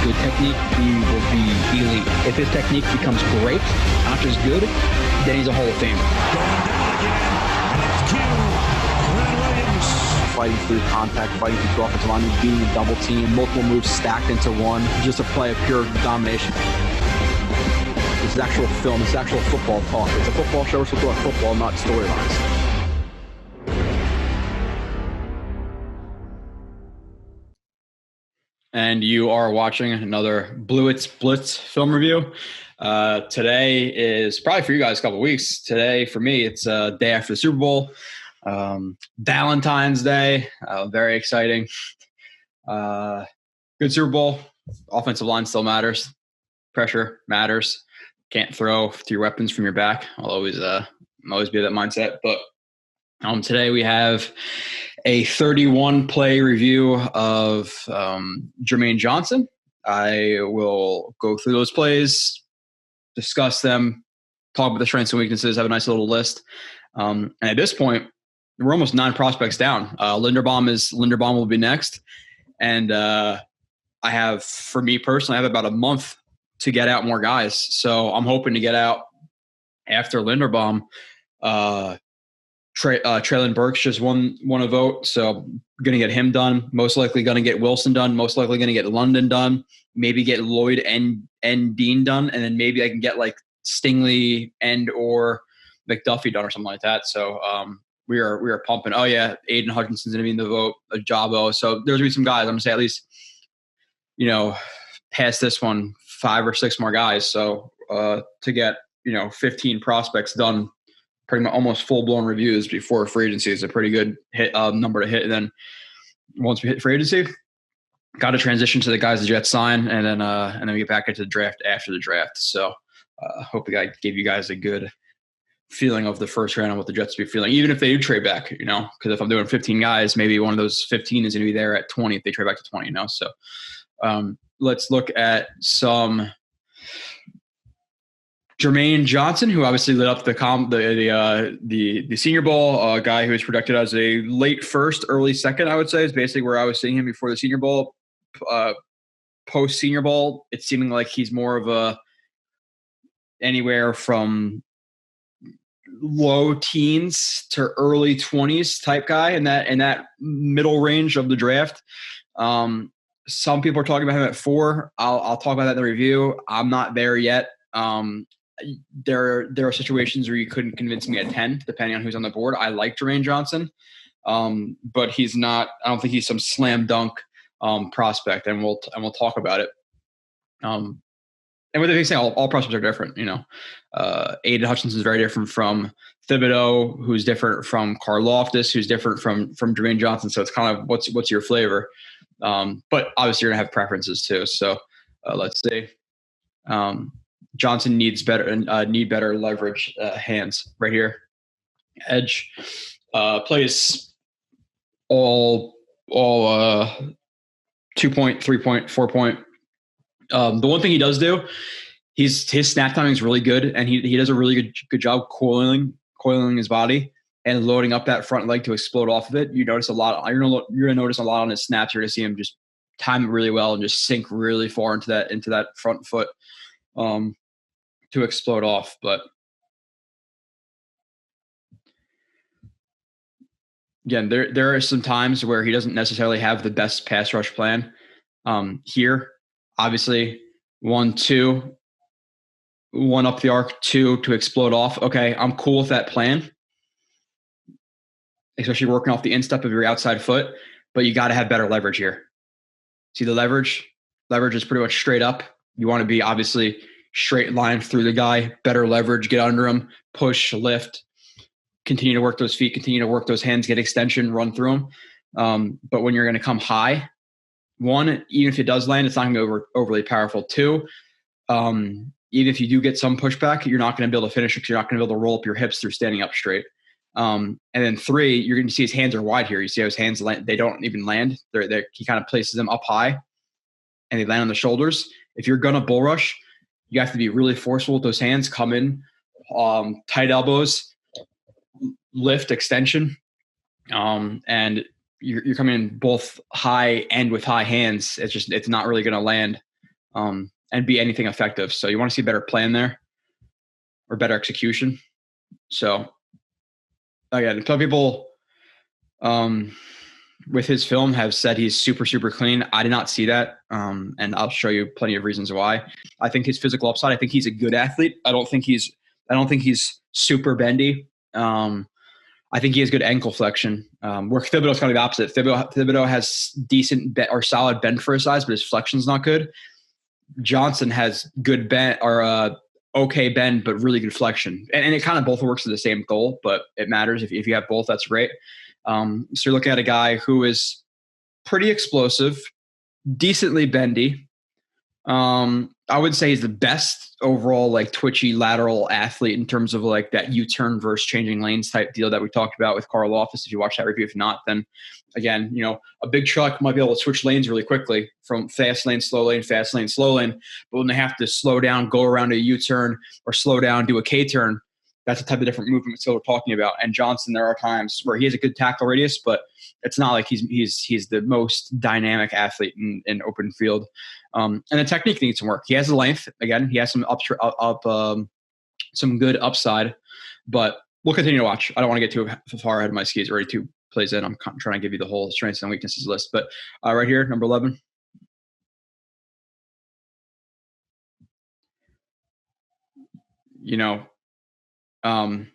good technique, he will be elite. If his technique becomes great, not just good, then he's a Hall of Famer. Fighting through contact, fighting through offensive line, being a double team, multiple moves stacked into one, just a play of pure domination. This is actual film, this is actual football talk. It's a football show, we're supposed to talk football, not storylines. And you are watching another Blewett Blitz film review. Today is probably for you guys a couple of weeks. Today, for me, it's a day after the Super Bowl. Valentine's Day. Very exciting. Good Super Bowl. Offensive line still matters. Pressure matters. Can't throw your weapons from your back. I'll always be that mindset. But today we have a 31-play review of Jermaine Johnson. I will go through those plays, discuss them, talk about the strengths and weaknesses, have a nice little list. And at this point, we're almost 9 prospects down. Linderbaum will be next. And for me personally, I have about a month to get out more guys. So I'm hoping to get out after Linderbaum. Traylon Burks just won a vote, so I'm going to get him done. Most likely going to get Wilson done. Most likely going to get London done. Maybe get Lloyd and Dean done, and then maybe I can get like Stingley and or McDuffie done or something like that. So we are pumping. Oh yeah, Aiden Hutchinson's going to be in the vote. Ajabo. So there's going to be some guys. I'm going to say at least past this one 5 or 6 more guys. So to get 15 prospects done. Pretty much almost full-blown reviews before free agency is a pretty good hit number to hit. And then once we hit free agency, got to transition to the guys the Jets sign, and then we get back into the draft after the draft. So hopefully I gave you guys a good feeling of the first round and what the Jets will be feeling, even if they do trade back, because if I'm doing 15 guys, maybe one of those 15 is going to be there at 20 if they trade back to 20, So let's look at some Jermaine Johnson, who obviously lit up the Senior Bowl, a guy who was projected as a late first, early second, I would say, is basically where I was seeing him before the Senior Bowl. Post Senior Bowl, it's seeming like he's more of a anywhere from low teens to early 20s type guy in that middle range of the draft. Some people are talking about him at 4. I'll talk about that in the review. I'm not there yet. There are situations where you couldn't convince me at 10, depending on who's on the board. I like Jermaine Johnson, but he's not. I don't think he's some slam dunk prospect, and we'll talk about it. And what they say, all prospects are different. Aiden Hutchinson is very different from Thibodeau, who's different from Karlaftis, who's different from Jermaine Johnson. So it's kind of what's your flavor, but obviously you're gonna have preferences too. So let's see. Johnson needs better leverage hands right here. Edge plays all 2-point, 3-point, 4-point. The one thing he does do, his snap timing is really good, and he does a really good job coiling his body and loading up that front leg to explode off of it. You notice a lot. You're gonna notice a lot on his snaps. You're gonna see him just time it really well and just sink really far into that front foot. To explode off. But again, there are some times where he doesn't necessarily have the best pass rush plan. Here, obviously, 1, 2, 1 up the arc, 2 to explode off. Okay, I'm cool with that plan, especially working off the instep of your outside foot, but you got to have better leverage here. See the leverage? Leverage is pretty much straight up. You want to be obviously straight line through the guy, better leverage, get under him, push, lift, continue to work those feet, continue to work those hands, get extension, run through them. But when you're going to come high, 1, even if it does land, it's not going to be overly powerful. 2, even if you do get some pushback, you're not going to be able to finish it because you're not going to be able to roll up your hips through standing up straight. And then 3, you're going to see his hands are wide here. You see how his hands land, they don't even land. He kind of places them up high and they land on the shoulders. If you're going to bull rush, you have to be really forceful with those hands, come in, tight elbows, lift, extension. And you're coming in both high and with high hands. It's not really going to land and be anything effective. So you want to see better plan there or better execution. So again, some people with his film have said he's super, super clean. I did not see that. And I'll show you plenty of reasons why. I think his physical upside, I think he's a good athlete. I don't think he's super bendy. I think he has good ankle flexion. Where Thibodeau's kind of the opposite. Thibodeau has decent or solid bend for his size, but his flexion's not good. Johnson has good bend or okay bend, but really good flexion. And it kind of both works to the same goal, but it matters. If you have both, that's great. So you're looking at a guy who is pretty explosive, decently bendy. I would say he's the best overall, like twitchy lateral athlete in terms of like that U-turn versus changing lanes type deal that we talked about with Carl Office. If you watch that review, if not, then again, a big truck might be able to switch lanes really quickly from fast lane, slow lane, fast lane, slow lane. But when they have to slow down, go around a U-turn or slow down, do a K-turn, that's the type of different movement we're talking about. And Johnson, there are times where he has a good tackle radius, but it's not like he's the most dynamic athlete in open field. And the technique needs some work. He has the length. Again, he has some some good upside, but we'll continue to watch. I don't want to get too far ahead of my skis. Already 2 plays in. I'm trying to give you the whole strengths and weaknesses list. But right here, number 11. And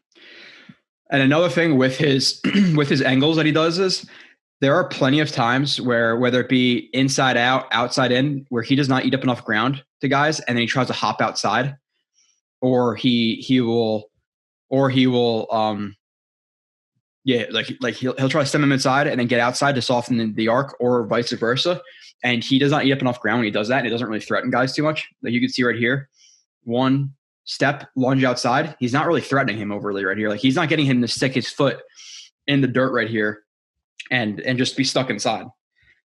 another thing with his with his angles that he does is there are plenty of times where, whether it be inside out, outside in, where he does not eat up enough ground to guys, and then he tries to hop outside, or he will he'll try to stem him inside and then get outside to soften the arc, or vice versa. And he does not eat up enough ground when he does that, and it doesn't really threaten guys too much. Like you can see right here, 1 step, lunge outside. He's not really threatening him overly right here. Like he's not getting him to stick his foot in the dirt right here and just be stuck inside.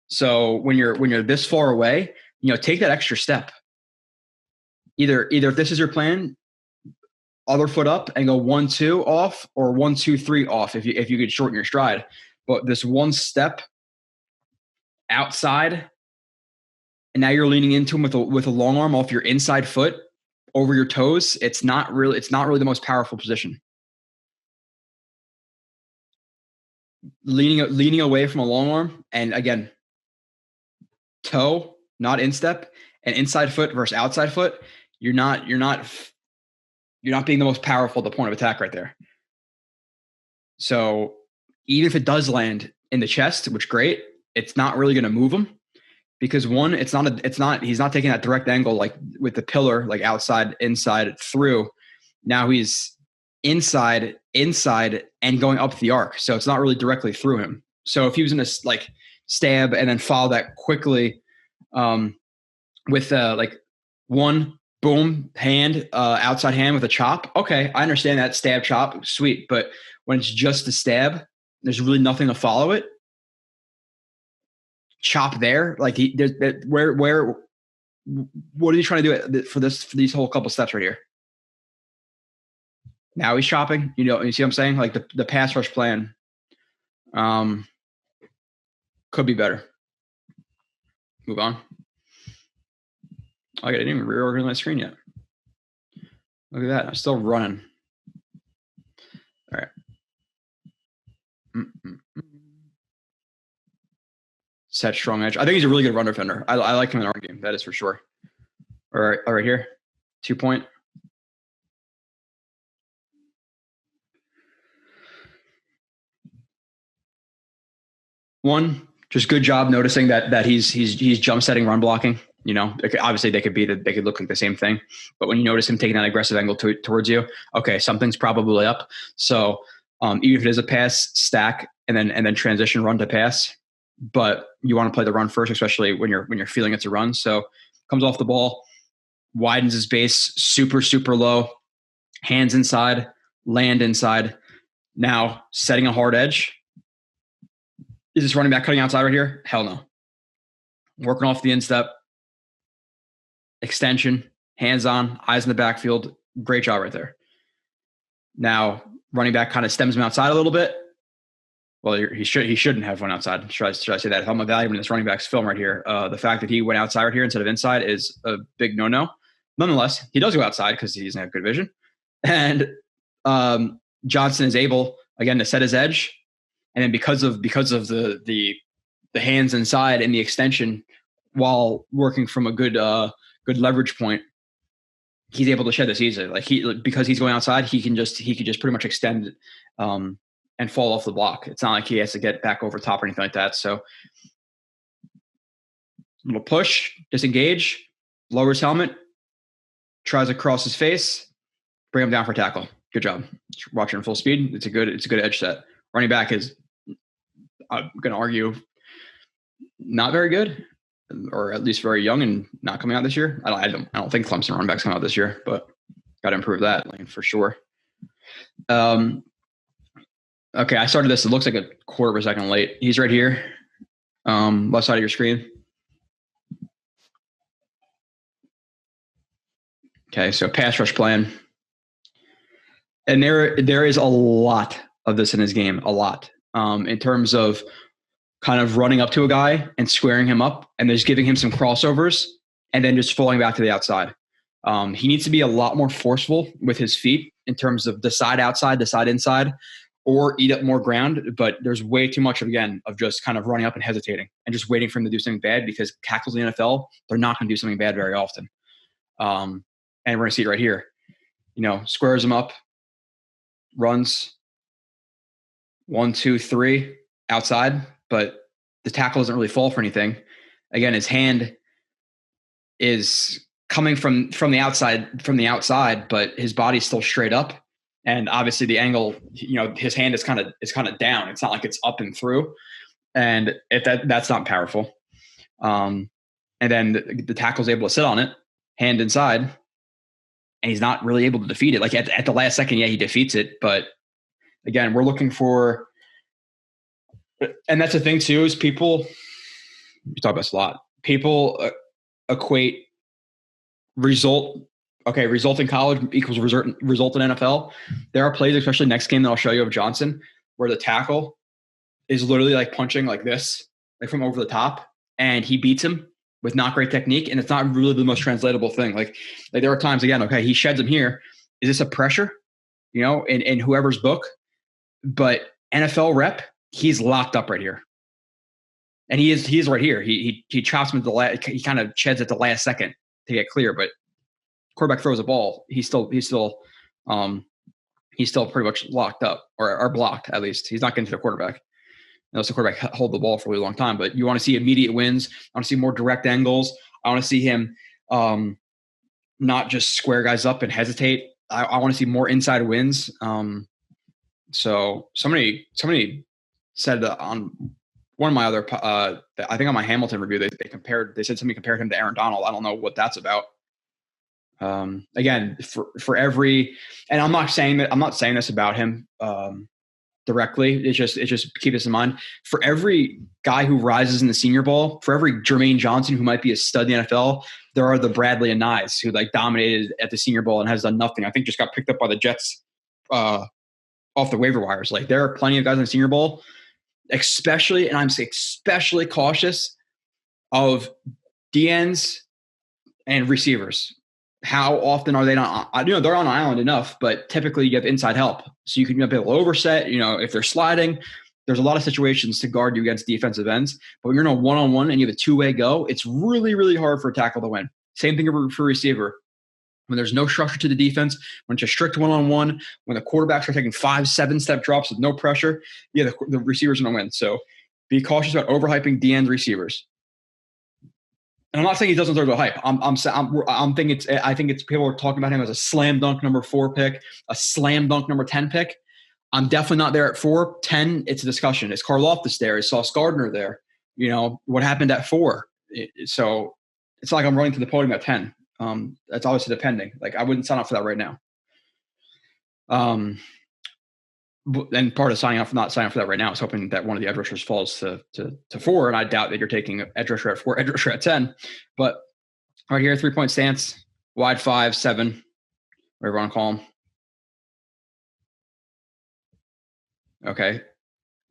So when you're this far away, take that extra step. Either if this is your plan, other foot up and go 1, 2 off, or 1, 2, 3 off if you could shorten your stride. But this 1 step outside, and now you're leaning into him with a long arm off your inside foot over your toes. It's not really the most powerful position. Leaning away from a long arm, and again, toe, not instep, and inside foot versus outside foot, you're not being the most powerful at the point of attack right there. So even if it does land in the chest, which great, it's not really going to move him, because 1, he's not taking that direct angle like with the pillar, like outside, inside, through. Now he's inside, and going up the arc. So it's not really directly through him. So if he was in a like stab and then follow that quickly with like 1 boom hand, outside hand with a chop. Okay, I understand that stab chop, sweet. But when it's just a stab, there's really nothing to follow it. Chop there, like what are you trying to do for these whole couple steps right here? Now he's chopping. You see what I'm saying? Like the pass rush plan could be better. Move on. I didn't even reorganize my screen yet. Look at that. I'm still running. All right. Set strong edge. I think he's a really good run defender. I like him in our game. That is for sure. All right here. 2 point. One, just good job noticing that he's jump setting, run blocking. Obviously they could look like the same thing, but when you notice him taking that aggressive angle towards you, okay, something's probably up. So even if it is a pass, stack and then transition run to pass, but you want to play the run first, especially when you're feeling it's a run. So comes off the ball, widens his base, super, super low, hands inside, land inside. Now setting a hard edge. Is this running back cutting outside right here? Hell no. Working off the instep, extension, hands on, eyes in the backfield. Great job right there. Now running back kind of stems him outside a little bit, Well, he shouldn't have went outside. Should I say that? If I'm evaluating this running back's film right here, the fact that he went outside right here instead of inside is a big no-no. Nonetheless, he does go outside because he doesn't have good vision. And Johnson is able, again, to set his edge. And then because of the hands inside and the extension while working from a good leverage point, he's able to shed this easily. Like because he's going outside, he can just pretty much extend it and fall off the block. It's not like he has to get back over top or anything like that. So little push, disengage, lowers helmet, tries to cross his face, bring him down for tackle. Good job. Watching full speed. It's a good edge set. Running back is, I'm going to argue, not very good, or at least very young and not coming out this year. I don't think Clemson running backs come out this year, but got to improve that for sure. Okay, I started this. It looks like a quarter of a second late. He's right here, left side of your screen. Okay, so pass rush plan. And there is a lot of this in his game, a lot, in terms of kind of running up to a guy and squaring him up and just giving him some crossovers and then just falling back to the outside. He needs to be a lot more forceful with his feet in terms of the side outside, the side inside, or eat up more ground. But there's way too much, again, of just kind of running up and hesitating and just waiting for him to do something bad, because tackles in the NFL, they're not going to do something bad very often. And we're going to see it right here. Squares him up, runs 1, 2, 3 outside, but the tackle doesn't really fall for anything. Again, his hand is coming from the outside, but his body's still straight up. And obviously the angle, his hand is kind of down. It's not like it's up and through. And that's not powerful. And then the tackle's able to sit on it, hand inside, and he's not really able to defeat it. Like at the last second, yeah, he defeats it. But again, we're looking for, and that's the thing too, is people, we talk about this a lot. People equate result in college equals result in NFL. There are plays, especially next game that I'll show you of Johnson, where the tackle is literally like punching like this, like from over the top, and he beats him with not great technique, and it's not really the most translatable thing. Like there are times, again, okay, he sheds him here. Is this a pressure, in whoever's book? But NFL rep, he's locked up right here. And he is right here. He chops him at the last, he kind of sheds at the last second to get clear, but quarterback throws a ball, he's still pretty much locked up or blocked. At least he's not getting to the quarterback unless the quarterback hold the ball for a really long time. But you want to see immediate wins. I want to see more direct angles. I want to see him not just square guys up and hesitate. I want to see more inside wins. So somebody said on one of my other, I think on my Hamilton review, they said somebody compared him to Aaron Donald. I don't know what that's about. Again, for every, and I'm not saying this about him directly. It's just keep this in mind. For every guy who rises in the Senior Bowl, for every Jermaine Johnson who might be a stud in the NFL, there are the Bradley and Nyes who dominated at the Senior Bowl and has done nothing. I think just got picked up by the Jets off the waiver wires. Like there are plenty of guys in the Senior Bowl, especially, and I'm especially cautious of DNs and receivers. How often are they not? They're on an island enough, but typically you have inside help, so you can be able to overset. If they're sliding, there's a lot of situations to guard you against defensive ends. But when you're in a one-on-one and you have a two-way go, it's really, really hard for a tackle to win. Same thing for receiver. When there's no structure to the defense, when it's a strict one-on-one, when the quarterbacks are taking 5-7 step drops with no pressure, yeah, the receivers are going to win. So be cautious about overhyping DN receivers. And I'm not saying he doesn't deserve the hype. I think it's people are talking about him as a slam dunk number 4 pick, a slam dunk number 10 pick. I'm definitely not there at 4. 10, it's a discussion. Is Karlaftis there? Is Sauce Gardner there? What happened at 4? So it's not like I'm running to the podium at 10. That's obviously depending. Like I wouldn't sign up for that right now. And part of not signing up for that right now is hoping that one of the edge rushers falls to 4, and I doubt that you're taking edge rusher at 4, edge rusher at 10. But right here, 3-point stance, wide 5, 7, whatever you want to call them. Okay.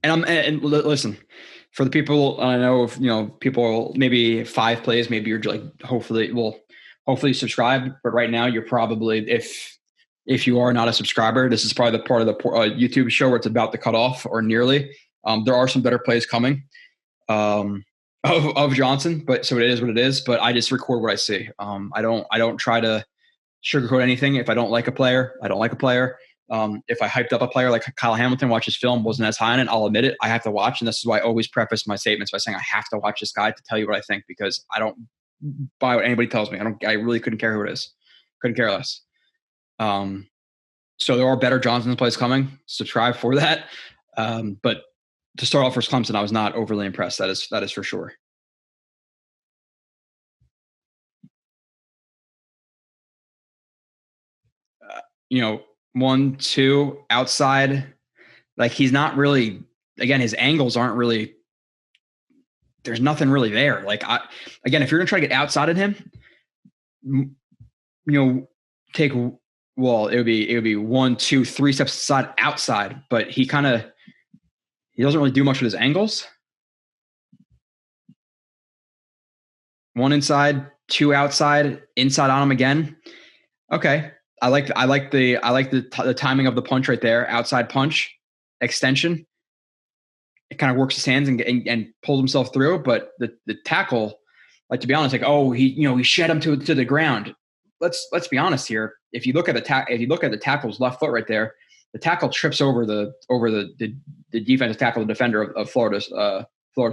Listen, for the people I know, people maybe 5 plays, maybe you're like hopefully subscribe. But right now, you're probably if you are not a subscriber, this is probably the part of the YouTube show where it's about to cut off or nearly. There are some better plays coming of Johnson, but so it is what it is. But I just record what I see. I don't try to sugarcoat anything. If I don't like a player, I don't like a player. If I hyped up a player like Kyle Hamilton, watch his film, wasn't as high on it, I'll admit it. I have to watch. And this is why I always preface my statements by saying I have to watch this guy to tell you what I think, because I don't buy what anybody tells me. I really couldn't care who it is. Couldn't care less. So there are better Johnson plays coming. Subscribe for that. But to start off for Clemson, I was not overly impressed. That is for sure. 1, 2 outside. Like he's not really, again, his angles aren't really, there's nothing really there. Like if you're going to try to get outside of him, take, well, it would be 1, 2, 3 steps outside, but he doesn't really do much with his angles. 1 inside, 2 outside, inside on him again. Okay. I like the timing of the punch right there. Outside punch, extension. It kind of works his hands and pulls himself through. But the tackle, like, to be honest, like, he shed him to the ground. Let's be honest here. If you look at the tackle's left foot right there, the tackle trips over the defensive tackle, the defender of Florida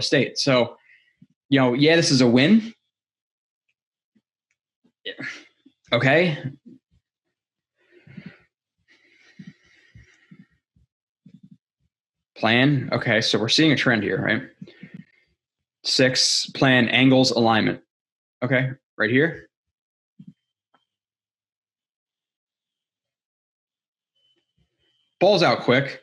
State. So, this is a win. Yeah. Okay. Plan. Okay, so we're seeing a trend here, right? 6, plan, angles, alignment. Okay, right here. Ball's out quick.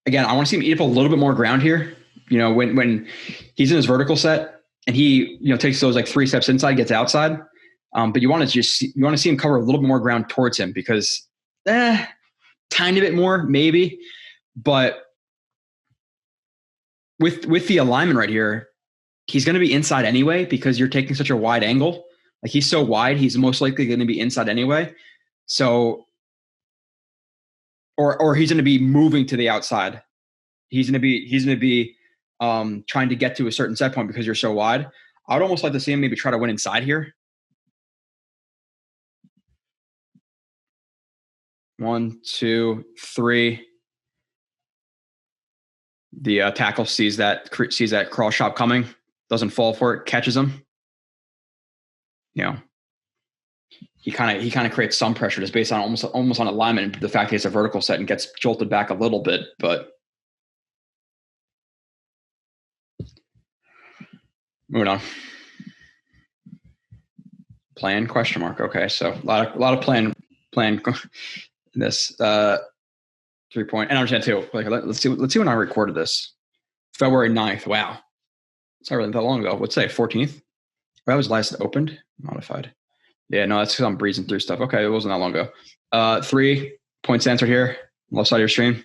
Again, I want to see him eat up a little bit more ground here. When he's in his vertical set and he, takes those like 3 steps inside, gets outside. But you want to see him cover a little bit more ground towards him, because tiny bit more maybe, but with the alignment right here, he's going to be inside anyway, because you're taking such a wide angle. Like, he's so wide, he's most likely going to be inside anyway. So, or he's going to be moving to the outside. He's going to be trying to get to a certain set point because you're so wide. I would almost like to see him maybe try to win inside here. 1, 2, 3. The tackle sees that cross chop coming, doesn't fall for it, catches him. He kind of creates some pressure just based on almost on alignment, the fact that it's a vertical set, and gets jolted back a little bit, but moving on. Plan ? Okay, so a lot of plan this 3-point, and I understand too. Like, let's see when I recorded this. February 9th. Wow, it's not really that long ago. Let's say 14th. That was last opened, modified. Yeah, no, that's because I'm breezing through stuff. Okay, it wasn't that long ago. 3 points answered here, left side of your stream.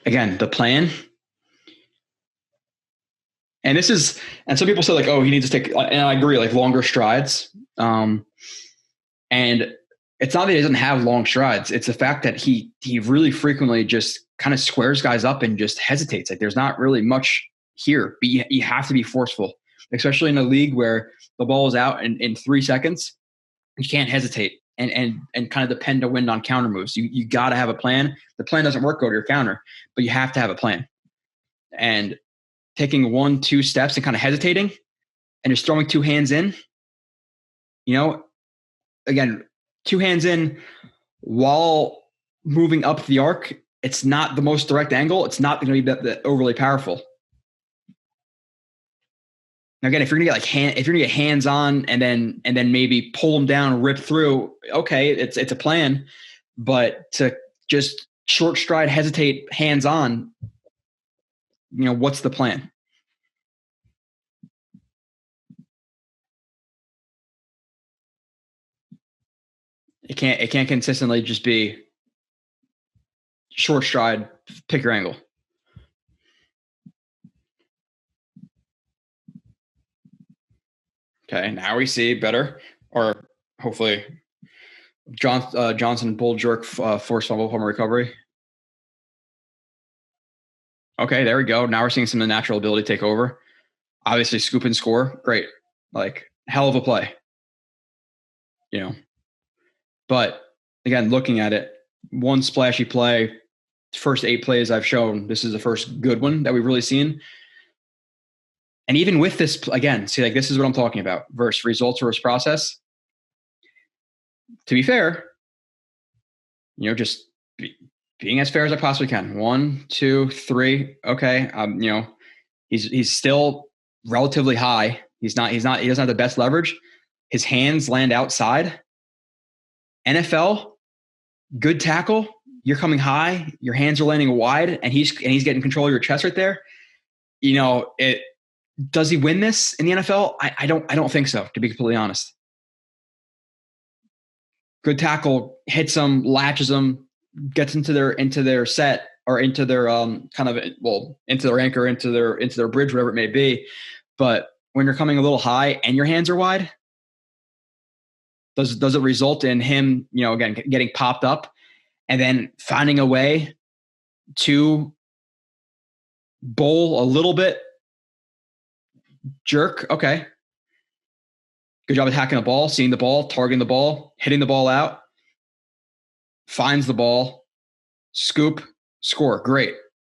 Again, the plan. And some people say, like, oh, he needs to take, and I agree, like, longer strides. And it's not that he doesn't have long strides. It's the fact that he really frequently just kind of squares guys up and just hesitates. Like, there's not really much here, but you have to be forceful, especially in a league where the ball is out in 3 seconds. You can't hesitate and kind of depend to win on counter moves. You got to have a plan. The plan doesn't work, go to your counter, but you have to have a plan. And taking 1, 2 steps and kind of hesitating and just throwing 2 hands in, again, 2 hands in while moving up the arc, it's not the most direct angle. It's not going to be that overly powerful. Now, again, if you're going to get hands on and then maybe pull them down, rip through, okay, it's a plan. But to just short stride, hesitate, hands on, what's the plan? It can't consistently just be short stride, pick your angle. Okay, now we see better, or hopefully Johnson bull jerk force fumble from a recovery. Okay, there we go. Now we're seeing some of the natural ability take over. Obviously, scoop and score, great. Like, hell of a play. You know, but again, looking at it, one splashy play, first 8 plays I've shown, this is the first good one that we've really seen. And even with this, again, see, like, this is what I'm talking about versus results versus process. To be fair, just being as fair as I possibly can. 1, 2, 3. Okay. He's still relatively high. He doesn't have the best leverage. His hands land outside. NFL, good tackle. You're coming high. Your hands are landing wide, and he's getting control of your chest right there. Does he win this in the NFL? I don't think so, to be completely honest. Good tackle, hits him, latches him, gets into their set, or into their into their anchor, into their bridge, whatever it may be. But when you're coming a little high and your hands are wide, does it result in him, again, getting popped up and then finding a way to bowl a little bit, jerk? Okay. Good job attacking the ball, seeing the ball, targeting the ball, hitting the ball out, finds the ball, scoop, score. Great.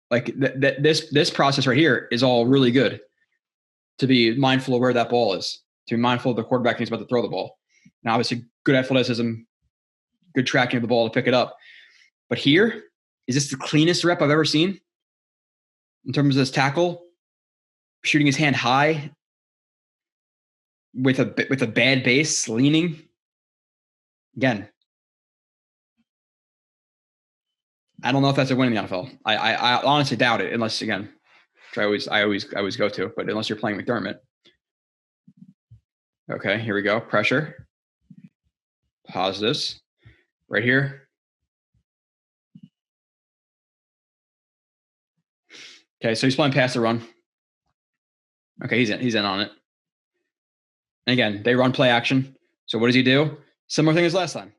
Like this process right here is all really good. To be mindful of where that ball is, to be mindful of the quarterback he's about to throw the ball. Now, obviously, good athleticism, good tracking of the ball to pick it up. But here, is this the cleanest rep I've ever seen in terms of this tackle? Shooting his hand high with a bad base, leaning. Again, I don't know if that's a win in the NFL. I honestly doubt it, unless, again, which I always go to, but unless you're playing McDermott. Okay, here we go. Pressure. Positives. Right here. Okay, so he's playing pass the run. Okay, he's in on it. And again, they run play action. So what does he do? Similar thing as last time.